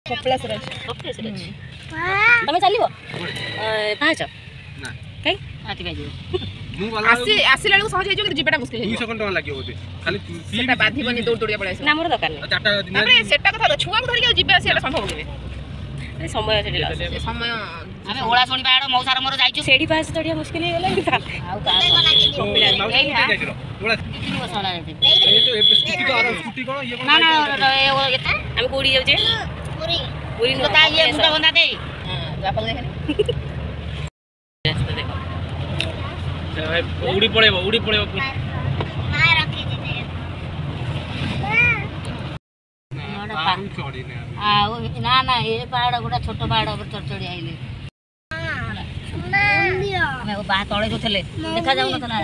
कपिलास तमें चलो पाँच ना कहीं हाथी बाजी आसला बेलू सहज हो जीवाटा मुस्किल 200 टका लागियो बोते खाली सेटा बाधिबनी दौड़ दौड़िया पड़े ना मोर दरकार चारटा दिन नहीं सेटा कथा छुआ को धरिक जीवा आसी संभव होबे समय सेठी लाग समय आमे ओळा सोणी बाड़ मौसार मोर जाइछु सेठी पास तडिया मुश्किल हे गेला आ का बसला रे स्कूटी तो आरो स्कूटी कोन ये ना ना आमे कोडी जाउ जे पूरी पूरी न ता ये मुंडा बंदा दे हां जापल देखे रास्ता देखो उड़ी पड़ेबो ना रखी दे ना ना ये पहाड़ गोटा छोट पहाड़ ऊपर चढ़ चढ़ी आइले मैं वो बाह तळे जो थले देखा जाउ न तला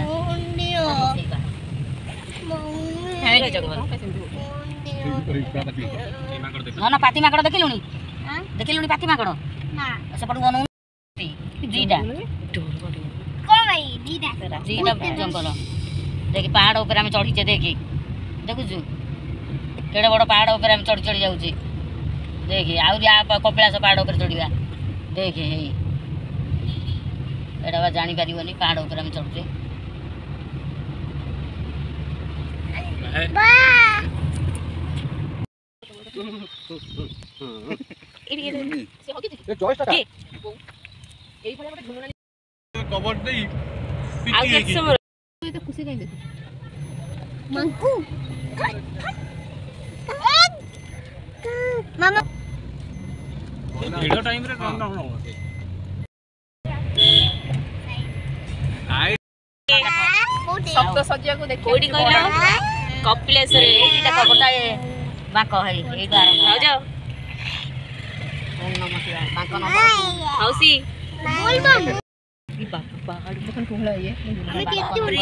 है जंगल ना पाती माकड़ देखिलुनी पाती माकड़ ना सेपट गनु दीटा को भाई दीटा जंगल देखि पहाड़ ऊपर हम चढ़ी जे देखि देखुछु केड़े बड़ पहाड़ ऊपर हम चढ़ चढ़ जाउछे देखि आउरी आ कपिलास पहाड़ ऊपर चढ़िबा देखि हे एडा जानि परिबनी पहाड़ ऊपर हम चढ़छे बा इडी से होगी ए 24 टका एई फले बटे घुमना कवर देई आ केत समय तो खुशी काई देखो मंकू मामा वीडियो टाइम रे कौन ना हो आई सप्त सज्जा को देखो कोडी कहलो कपिलेश रे एटी देखो गोटा बाको है ए द्वार आ जाओ ओम नमः शिवाय बाको नंबर हौसी बोल बम ई बाप पहाड़ देखन कोहला ये हमें केते बड़ी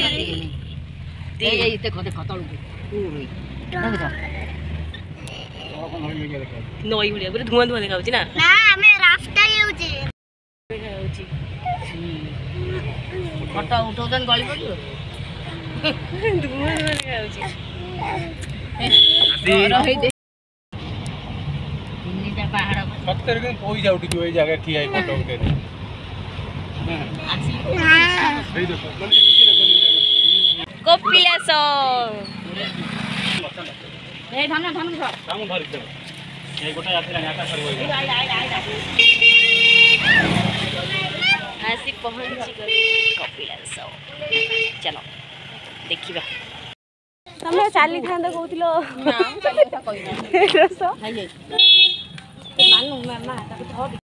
दे ये देखो देखो तळु पूरी देखो नई भलिया पूरा धुआं धुआं देखा ना ना हमें राफ्टा येउची फोटो उठौछन् गली पडियो धुआं धुआं देखा रही दे तिनटा पहाड़ सत्तर के कोई जाउटी जो ए जगह ठिया फोटो उठे सही देखो कपिलास ए धन धन काम धरि दे ए गोटा आथिला आका सरबो आसी पहुंची गई कपिलास चलो देखिबा तमे चाली थांदा कहउतिलो ना चाली था कहिना रस हाय जाय मानु मामा ताको धर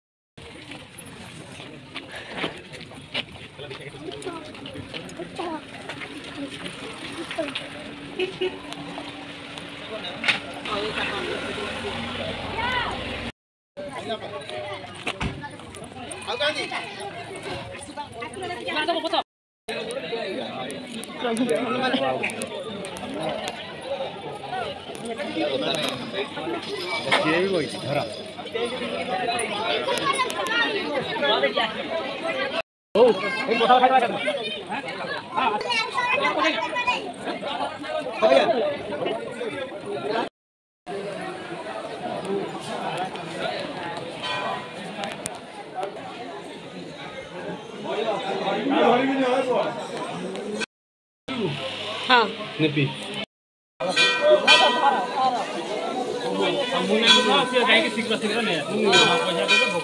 हां नेपी हमने तो से जाके शीघ्र शीघ्र नहीं पैसा दे तो